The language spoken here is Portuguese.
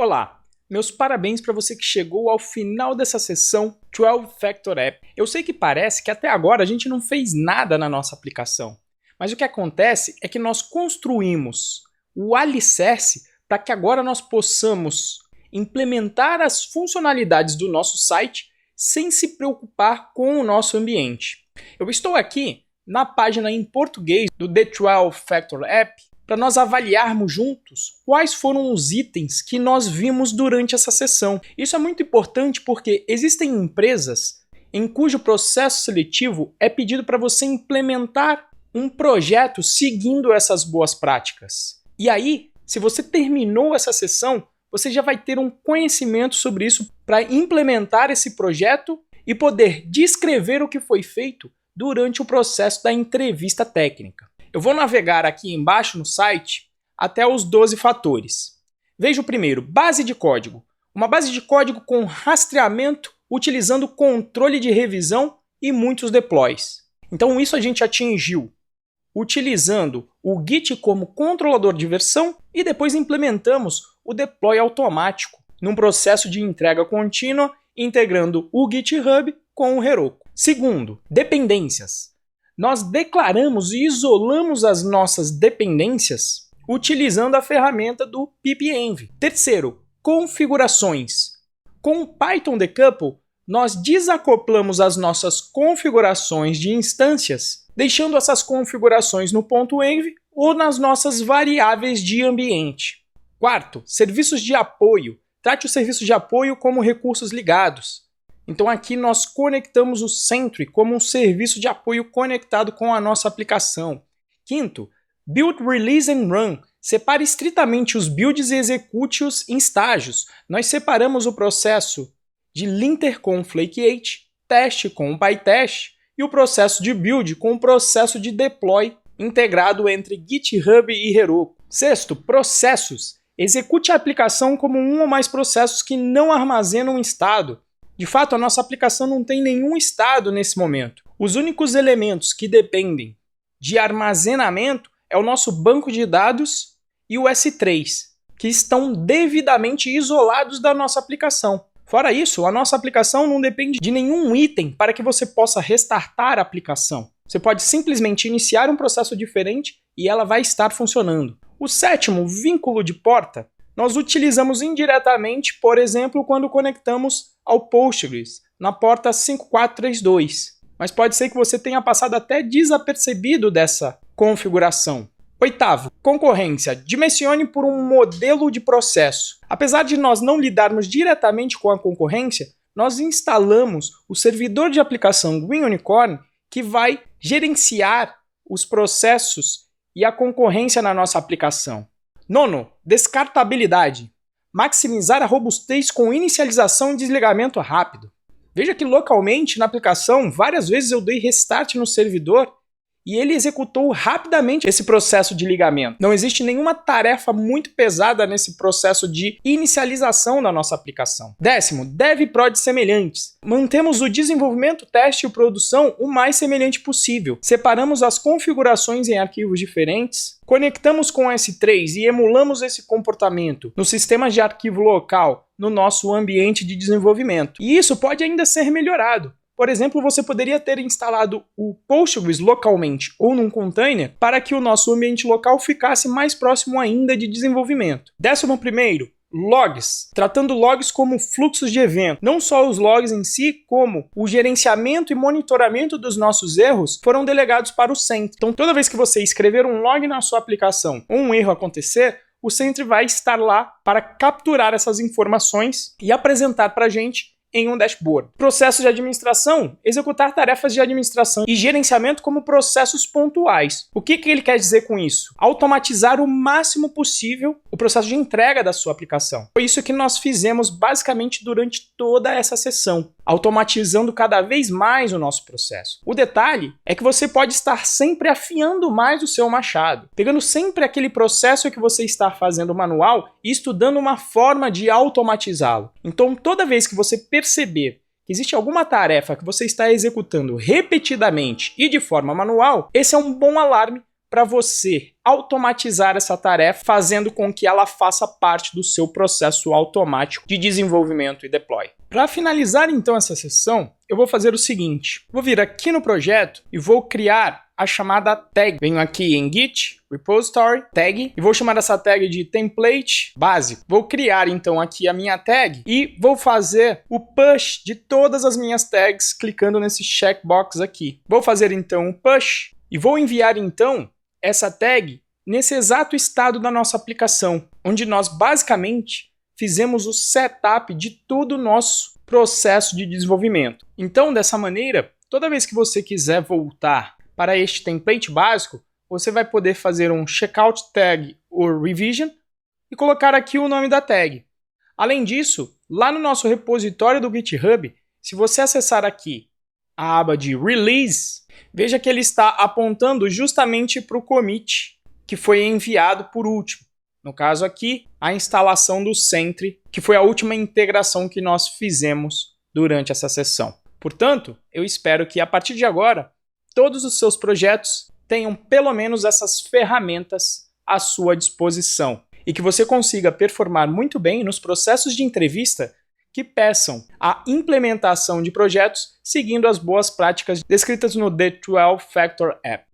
Olá, meus parabéns para você que chegou ao final dessa sessão 12 Factor App. Eu sei que parece que até agora a gente não fez nada na nossa aplicação, mas o que acontece é que nós construímos o alicerce para que agora nós possamos implementar as funcionalidades do nosso site sem se preocupar com o nosso ambiente. Eu estou aqui na página em português do The 12 Factor App para nós avaliarmos juntos quais foram os itens que nós vimos durante essa sessão. Isso é muito importante porque existem empresas em cujo processo seletivo é pedido para você implementar um projeto seguindo essas boas práticas. E aí, se você terminou essa sessão, você já vai ter um conhecimento sobre isso para implementar esse projeto e poder descrever o que foi feito durante o processo da entrevista técnica. Eu vou navegar aqui embaixo no site até os 12 fatores. Veja o primeiro, base de código. Uma base de código com rastreamento, utilizando controle de revisão e muitos deploys. Então isso a gente atingiu utilizando o Git como controlador de versão e depois implementamos o deploy automático num processo de entrega contínua, integrando o GitHub com o Heroku. Segundo, dependências. Nós declaramos e isolamos as nossas dependências utilizando a ferramenta do pipenv. Terceiro, configurações. Com o Python Decouple, nós desacoplamos as nossas configurações de instâncias, deixando essas configurações no .env ou nas nossas variáveis de ambiente. Quarto, serviços de apoio. Trate o serviço de apoio como recursos ligados. Então aqui nós conectamos o Sentry como um serviço de apoio conectado com a nossa aplicação. Quinto, Build, Release and Run. Separe estritamente os builds e execute-os em estágios. Nós separamos o processo de linter com o Flake8, teste com o PyTest e o processo de build com o processo de deploy integrado entre GitHub e Heroku. Sexto, processos. Execute a aplicação como um ou mais processos que não armazenam um estado. De fato, a nossa aplicação não tem nenhum estado nesse momento. Os únicos elementos que dependem de armazenamento é o nosso banco de dados e o S3, que estão devidamente isolados da nossa aplicação. Fora isso, a nossa aplicação não depende de nenhum item para que você possa restartar a aplicação. Você pode simplesmente iniciar um processo diferente e ela vai estar funcionando. O sétimo, vínculo de porta. Nós utilizamos indiretamente, por exemplo, quando conectamos ao Postgres, na porta 5432. Mas pode ser que você tenha passado até desapercebido dessa configuração. Oitavo, concorrência. Dimensione por um modelo de processo. Apesar de nós não lidarmos diretamente com a concorrência, nós instalamos o servidor de aplicação Green Unicorn que vai gerenciar os processos e a concorrência na nossa aplicação. Nono, descartabilidade. Maximizar a robustez com inicialização e desligamento rápido. Veja que localmente na aplicação, várias vezes eu dei restart no servidor e ele executou rapidamente esse processo de ligamento. Não existe nenhuma tarefa muito pesada nesse processo de inicialização da nossa aplicação. Décimo, dev prod semelhantes. Mantemos o desenvolvimento, teste e produção o mais semelhante possível. Separamos as configurações em arquivos diferentes, conectamos com o S3 e emulamos esse comportamento no sistema de arquivo local no nosso ambiente de desenvolvimento. E isso pode ainda ser melhorado. Por exemplo, você poderia ter instalado o Postgres localmente ou num container para que o nosso ambiente local ficasse mais próximo ainda de desenvolvimento. 11º, logs. Tratando logs como fluxos de evento. Não só os logs em si, como o gerenciamento e monitoramento dos nossos erros foram delegados para o Sentry. Então, toda vez que você escrever um log na sua aplicação ou um erro acontecer, o Sentry vai estar lá para capturar essas informações e apresentar para a gente em um dashboard. Processo de administração, executar tarefas de administração e gerenciamento como processos pontuais. O que ele quer dizer com isso? Automatizar o máximo possível o processo de entrega da sua aplicação. Foi isso que nós fizemos basicamente durante toda essa sessão, automatizando cada vez mais o nosso processo. O detalhe é que você pode estar sempre afiando mais o seu machado, pegando sempre aquele processo que você está fazendo manual e estudando uma forma de automatizá-lo. Então, toda vez que você perceber que existe alguma tarefa que você está executando repetidamente e de forma manual, esse é um bom alarme para você automatizar essa tarefa, fazendo com que ela faça parte do seu processo automático de desenvolvimento e deploy. Para finalizar então essa sessão, eu vou fazer o seguinte, vou vir aqui no projeto e vou criar a chamada tag. Venho aqui em Git, Repository, Tag, e vou chamar essa tag de Template Básico. Vou criar então aqui a minha tag e vou fazer o push de todas as minhas tags clicando nesse checkbox aqui. Vou fazer então o push e vou enviar então essa tag nesse exato estado da nossa aplicação, onde nós basicamente fizemos o setup de todo o nosso processo de desenvolvimento. Então, dessa maneira, toda vez que você quiser voltar para este template básico, você vai poder fazer um checkout tag ou revision e colocar aqui o nome da tag. Além disso, lá no nosso repositório do GitHub, se você acessar aqui a aba de release, veja que ele está apontando justamente para o commit que foi enviado por último. No caso aqui, a instalação do Sentry, que foi a última integração que nós fizemos durante essa sessão. Portanto, eu espero que a partir de agora, todos os seus projetos tenham pelo menos essas ferramentas à sua disposição e que você consiga performar muito bem nos processos de entrevista que peçam a implementação de projetos seguindo as boas práticas descritas no The 12 Factor App.